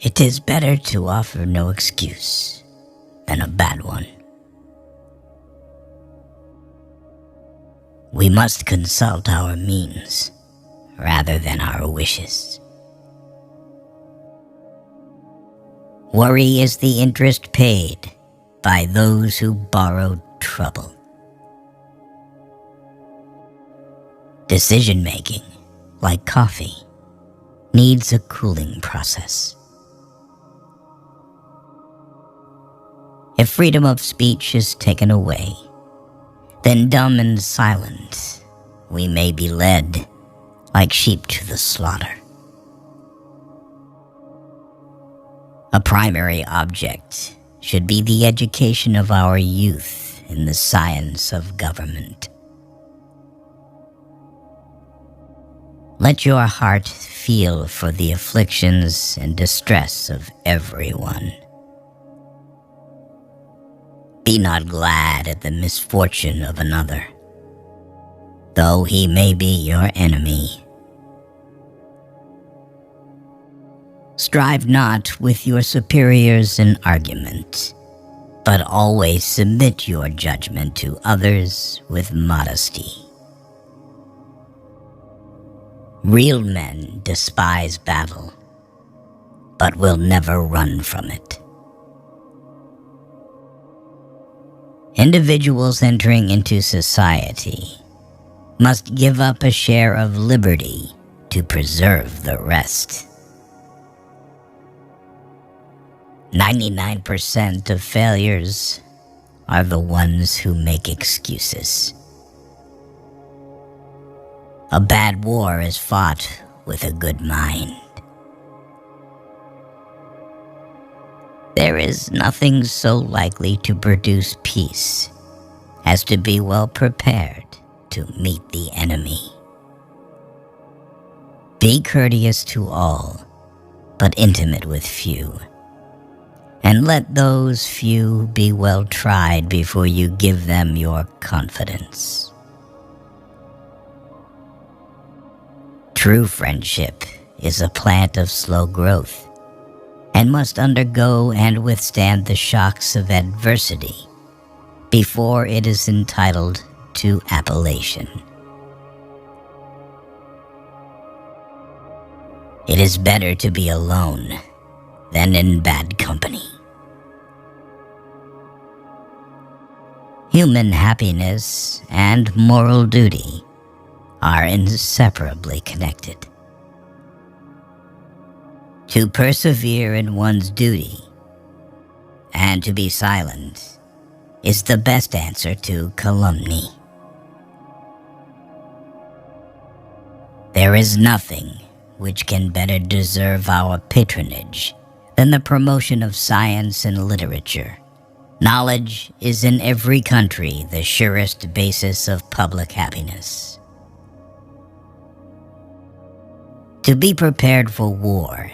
It is better to offer no excuse than a bad one. We must consult our means rather than our wishes. Worry is the interest paid by those who borrowed trouble. Decision-making, like coffee, needs a cooling process. If freedom of speech is taken away, then dumb and silent, we may be led like sheep to the slaughter. A primary object should be the education of our youth in the science of government. Let your heart feel for the afflictions and distress of everyone. Be not glad at the misfortune of another, though he may be your enemy. Strive not with your superiors in argument, but always submit your judgment to others with modesty. Real men despise battle, but will never run from it. Individuals entering into society must give up a share of liberty to preserve the rest. 99% of failures are the ones who make excuses. A bad war is fought with a good mind. There is nothing so likely to produce peace as to be well prepared to meet the enemy. Be courteous to all, but intimate with few, and let those few be well tried before you give them your confidence. True friendship is a plant of slow growth, and must undergo and withstand the shocks of adversity before it is entitled to appellation. It is better to be alone than in bad company. Human happiness and moral duty are inseparably connected. To persevere in one's duty and to be silent is the best answer to calumny. There is nothing which can better deserve our patronage than the promotion of science and literature. Knowledge is in every country the surest basis of public happiness. To be prepared for war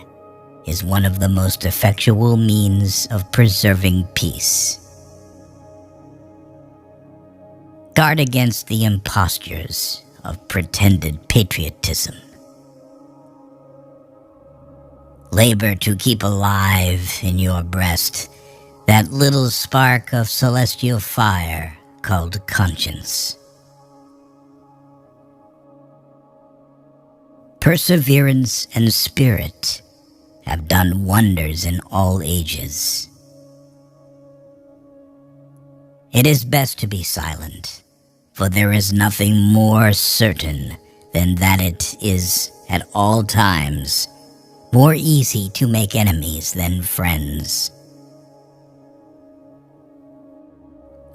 is one of the most effectual means of preserving peace. Guard against the impostures of pretended patriotism. Labor to keep alive in your breast that little spark of celestial fire called conscience. Perseverance and spirit have done wonders in all ages. It is best to be silent, for there is nothing more certain than that it is at all times more easy to make enemies than friends.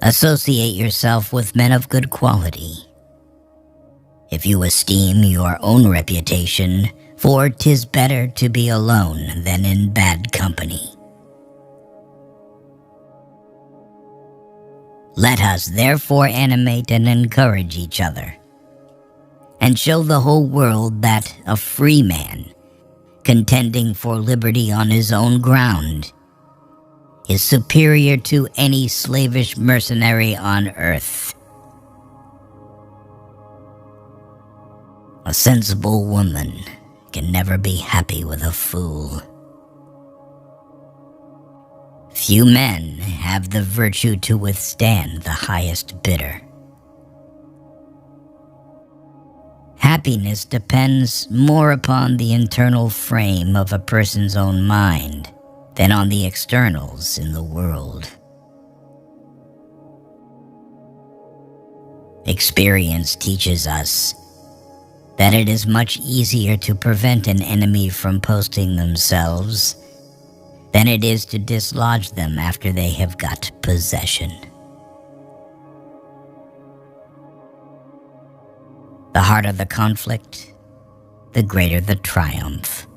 Associate yourself with men of good quality. If you esteem your own reputation, for 'tis better to be alone than in bad company. Let us therefore animate and encourage each other, and show the whole world that a free man, contending for liberty on his own ground, is superior to any slavish mercenary on earth. A sensible woman can never be happy with a fool, Few men have the virtue to withstand the highest bidder. Happiness depends more upon the internal frame of a person's own mind than on the externals in the world. Experience teaches us that it is much easier to prevent an enemy from posting themselves than it is to dislodge them after they have got possession. The harder the conflict, the greater the triumph.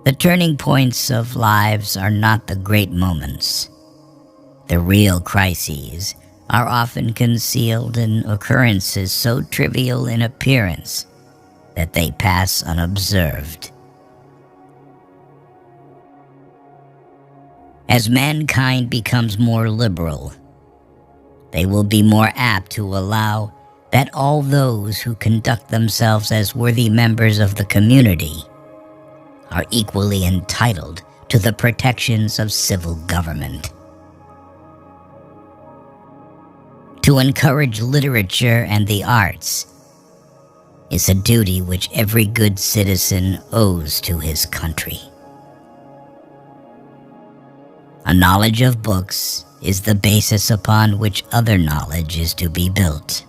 The turning points of lives are not the great moments. The real crises are often concealed in occurrences so trivial in appearance that they pass unobserved. As mankind becomes more liberal, they will be more apt to allow that all those who conduct themselves as worthy members of the community are equally entitled to the protections of civil government. To encourage literature and the arts is a duty which every good citizen owes to his country. A knowledge of books is the basis upon which other knowledge is to be built.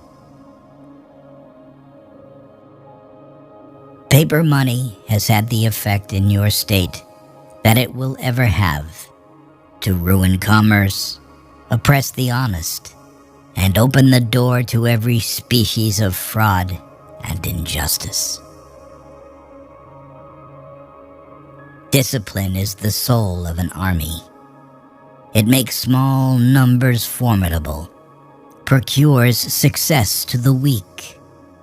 Paper money has had the effect in your state that it will ever have to ruin commerce, oppress the honest, and open the door to every species of fraud and injustice. Discipline is the soul of an army. It makes small numbers formidable, procures success to the weak,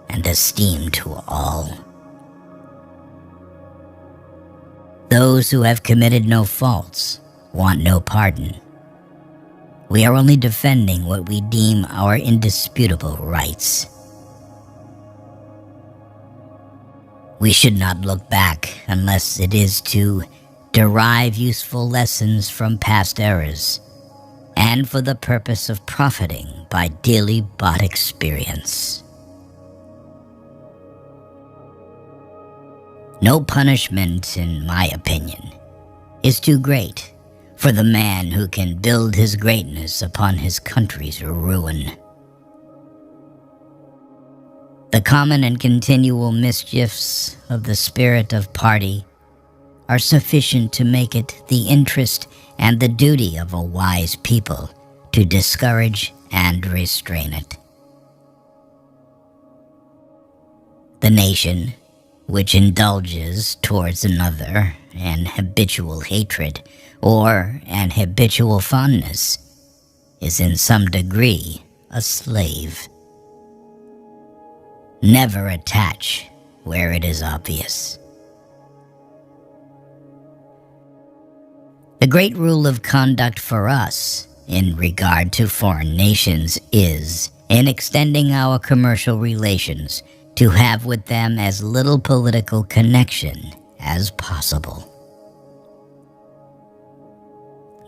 and esteem to all. Those who have committed no faults want no pardon. We are only defending what we deem our indisputable rights. We should not look back unless it is to derive useful lessons from past errors, and for the purpose of profiting by dearly bought experience. No punishment, in my opinion, is too great for the man who can build his greatness upon his country's ruin. The common and continual mischiefs of the spirit of party are sufficient to make it the interest and the duty of a wise people to discourage and restrain it. The nation, which indulges towards another an habitual hatred or an habitual fondness, is in some degree a slave. Never attach where it is obvious. The great rule of conduct for us in regard to foreign nations is, in extending our commercial relations, to have with them as little political connection as possible.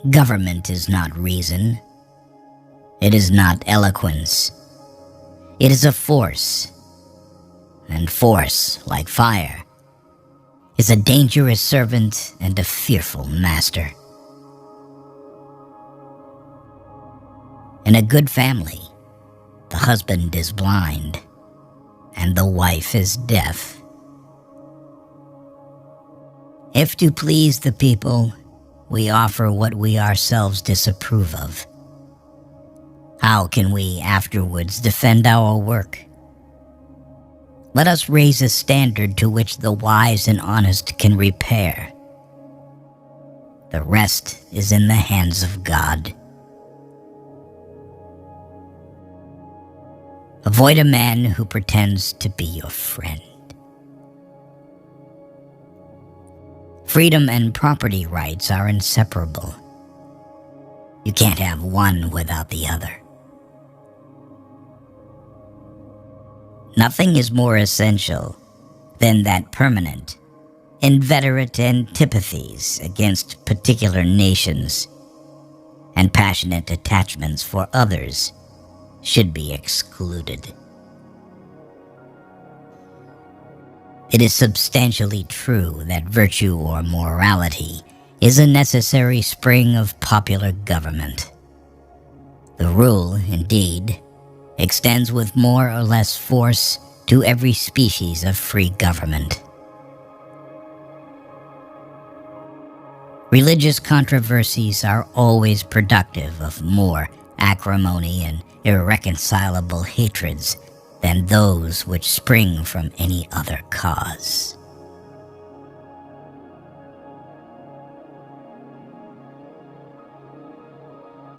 Government is not reason. It is not eloquence. It is a force, and force, like fire, is a dangerous servant and a fearful master. In a good family, the husband is blind, and the wife is deaf. If to please the people, we offer what we ourselves disapprove of, how can we afterwards defend our work? Let us raise a standard to which the wise and honest can repair. The rest is in the hands of God. Avoid a man who pretends to be your friend. Freedom and property rights are inseparable. You can't have one without the other. Nothing is more essential than that permanent, inveterate antipathies against particular nations and passionate attachments for others should be excluded. It is substantially true that virtue or morality is a necessary spring of popular government. The rule, indeed, extends with more or less force to every species of free government. Religious controversies are always productive of more acrimony and irreconcilable hatreds than those which spring from any other cause.